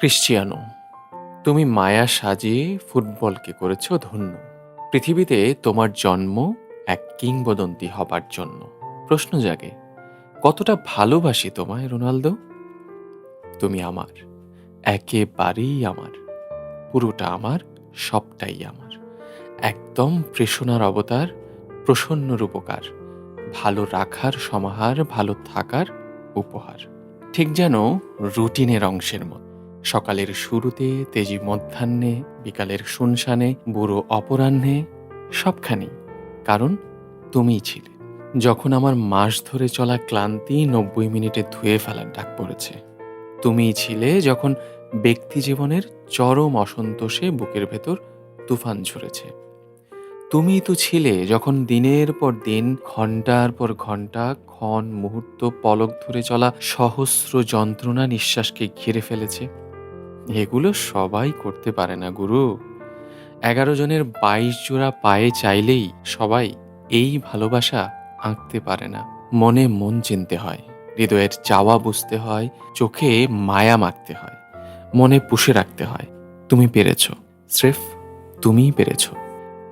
Cristiano, তুমি মায়া সাজিয়ে ফুটবলকে করেছ ধন্য। পৃথিবীতে তোমার জন্ম এক কিংবদন্তি হবার জন্য। প্রশ্ন জাগে, কতটা ভালোবাসি তোমায় রোনালদো। তুমি আমার, একেবারেই আমার, পুরোটা আমার, সবটাই আমার। একদম প্রেষণার অবতার, প্রসন্ন রূপকার, ভালো রাখার সমাহার, ভালো থাকার উপহার। ঠিক যেন রুটিনের অংশের মতো। সকালের শুরুতে, তেজি মধ্যাহ্নে, বিকালের শুনশানে, বুড়ো অপরাহ্নে, সবখানি। কারণ তুমিই ছিলে। যখন আমার মাস ধরে চলা ক্লান্তি 90 মিনিটে ধুয়ে ফেলার ডাক পড়েছে, তুমিই ছিলে যখন ব্যক্তি জীবনের চরম অসন্তোষে বুকের ভেতর তুফান ঝরেছে। তুমিই তো ছিলে যখন দিনের পর দিন, ঘন্টার পর ঘন্টা, ক্ষণ মুহূর্ত, পলক ধরে চলা সহস্র যন্ত্রণা নিঃশ্বাসকে ঘিরে ফেলেছে। এগুলো সবাই করতে পারে না গুরু। 11 জনের 22 জোড়া পায়ে চাইলেই সবাই এই ভালোবাসা আঁকতে পারে না। মনে মন চিনতে হয়, হৃদয়ের চাওয়া বুঝতে হয়, চোখে মায়া মাখতে হয়, মনে পুষে রাখতে হয়। তুমি পেরেছ, স্রেফ তুমিই পেরেছ।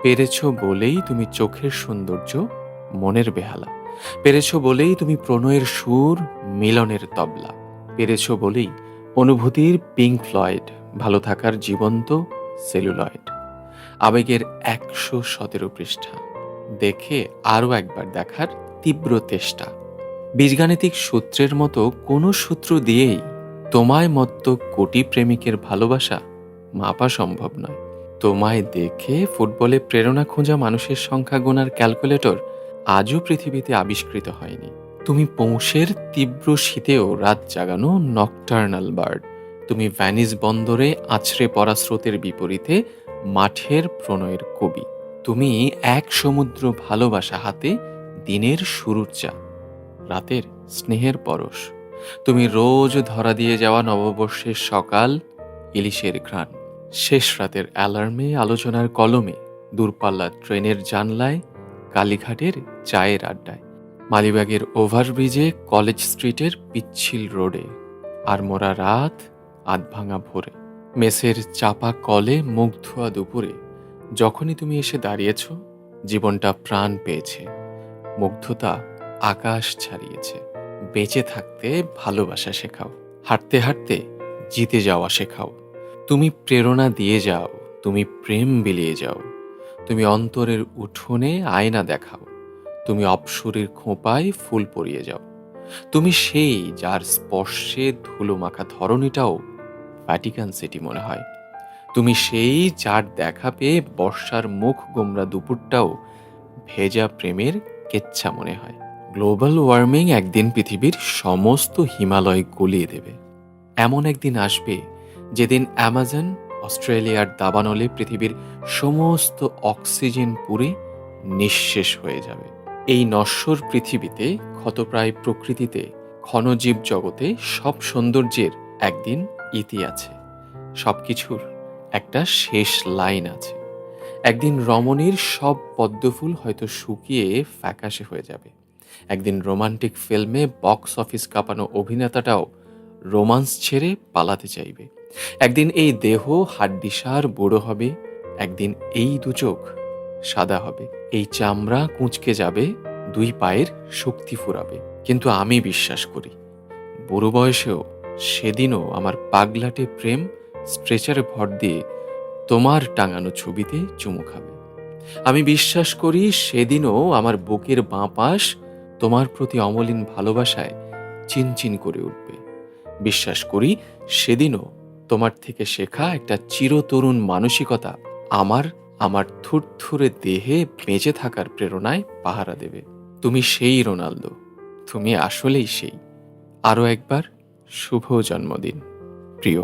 পেরেছ বলেই তুমি চোখের সৌন্দর্য, মনের বেহালা। পেরেছ বলেই তুমি প্রণয়ের সুর, মিলনের তবলা। পেরেছ বলেই অনুভূতির পিঙ্ক ফ্লয়েড, ভালো থাকার জীবন্ত সেলুলয়েড। আবেগের 117 পৃষ্ঠা দেখে আরও একবার দেখার তীব্র তেষ্টা। বীজগাণিতিক সূত্রের মতো কোনো সূত্র দিয়েই তোমায় মত্ত কোটি প্রেমিকের ভালোবাসা মাপা সম্ভব নয়। তোমায় দেখে ফুটবলে প্রেরণা খোঁজা মানুষের সংখ্যা গোনার ক্যালকুলেটর আজও পৃথিবীতে আবিষ্কৃত হয়নি। তুমি পৌষের তীব্র শীতেও রাত জাগানো নকটার্নাল বার্ড। তুমি ভ্যানিস বন্দরে আছড়ে পড়া স্রোতের বিপরীতে মাঠের প্রণয়ের কবি। তুমি এক সমুদ্র ভালোবাসা হাতে দিনের শুরুর চা, রাতের স্নেহের পরশ। তুমি রোজ ধরা দিয়ে যাওয়া নববর্ষের সকাল, ইলিশের ঘ্রাণ। শেষ রাতের অ্যালার্মে, আলোচনার কলমে, দূরপাল্লার ট্রেনের জানলায়, কালীঘাটের চায়ের আড্ডায়, মালিবাগের ওভারব্রিজে, কলেজ স্ট্রিটের পিচ্ছিল রোডে, আর মোরা রাত, আধভাঙা ভোরে, মেসের চাপা কলে, মুখ ধোয়া দুপুরে। যখনই তুমি এসে দাঁড়িয়েছ, জীবনটা প্রাণ পেয়েছে, মুগ্ধতা আকাশ ছাড়িয়েছে। বেঁচে থাকতে ভালোবাসা শেখাও, হাঁটতে হাঁটতে জিতে যাওয়া শেখাও। তুমি প্রেরণা দিয়ে যাও, তুমি প্রেম বিলিয়ে যাও, তুমি অন্তরের উঠোনে আয়না দেখাও, তুমি অপসরের খোঁপায় ফুল পরিয়ে যাও। তুমি সেই যার স্পর্শে ধুলো মাখা ধরণীটাও ভ্যাটিকান সিটি মনে হয়। তুমি সেই যার দেখা পেয়ে বর্ষার মুখ গোমরা দুপুরটাও ভেজা প্রেমের কেচ্ছা মনে হয়। গ্লোবাল ওয়ার্মিং একদিন পৃথিবীর সমস্ত হিমালয় গলিয়ে দেবে। এমন একদিন আসবে যেদিন অ্যামাজন, অস্ট্রেলিয়ার দাবানলে পৃথিবীর সমস্ত অক্সিজেন পুড়ে নিঃশেষ হয়ে যাবে। এই নশ্বর পৃথিবীতে, ক্ষতপ্রায় প্রকৃতিতে, ক্ষণজীব জগতে সব সৌন্দর্যের একদিন ইতি আছে। সবকিছুর একটা শেষ লাইন আছে। একদিন রমণীর সব পদ্মফুল হয়তো শুকিয়ে ফ্যাকাশে হয়ে যাবে। একদিন রোমান্টিক ফিল্মে বক্স অফিস কাঁপানো অভিনেতাটাও রোমান্স ছেড়ে পালাতে চাইবে। একদিন এই দেহ হাড্ডিসার বুড়ো হবে। একদিন এই দুচোখ সাদা হবে, এই চামড়া কুঁচকে যাবে, দুই পায়ের শক্তি ফুরাবে। কিন্তু আমি বিশ্বাস করি, বুড়ো বয়সেও সেদিনও আমার পাগলাটে প্রেম স্ট্রেচারে ভর দিয়ে তোমার টাঙানো ছবিতে চুমু খাবে। আমি বিশ্বাস করি সেদিনও আমার বুকের বাঁ পাশ তোমার প্রতি অমলিন ভালোবাসায় চিনচিন করে উঠবে। বিশ্বাস করি সেদিনও তোমার থেকে শেখা একটা চিরতরুণ মানসিকতা আমার থুরথুরে দেহে বেঁচে থাকার প্রেরণায় পাহারা দেবে। তুমি সেই রোনালদো, তুমি আসলেই সেই। আরও একবার শুভ জন্মদিন প্রিয়।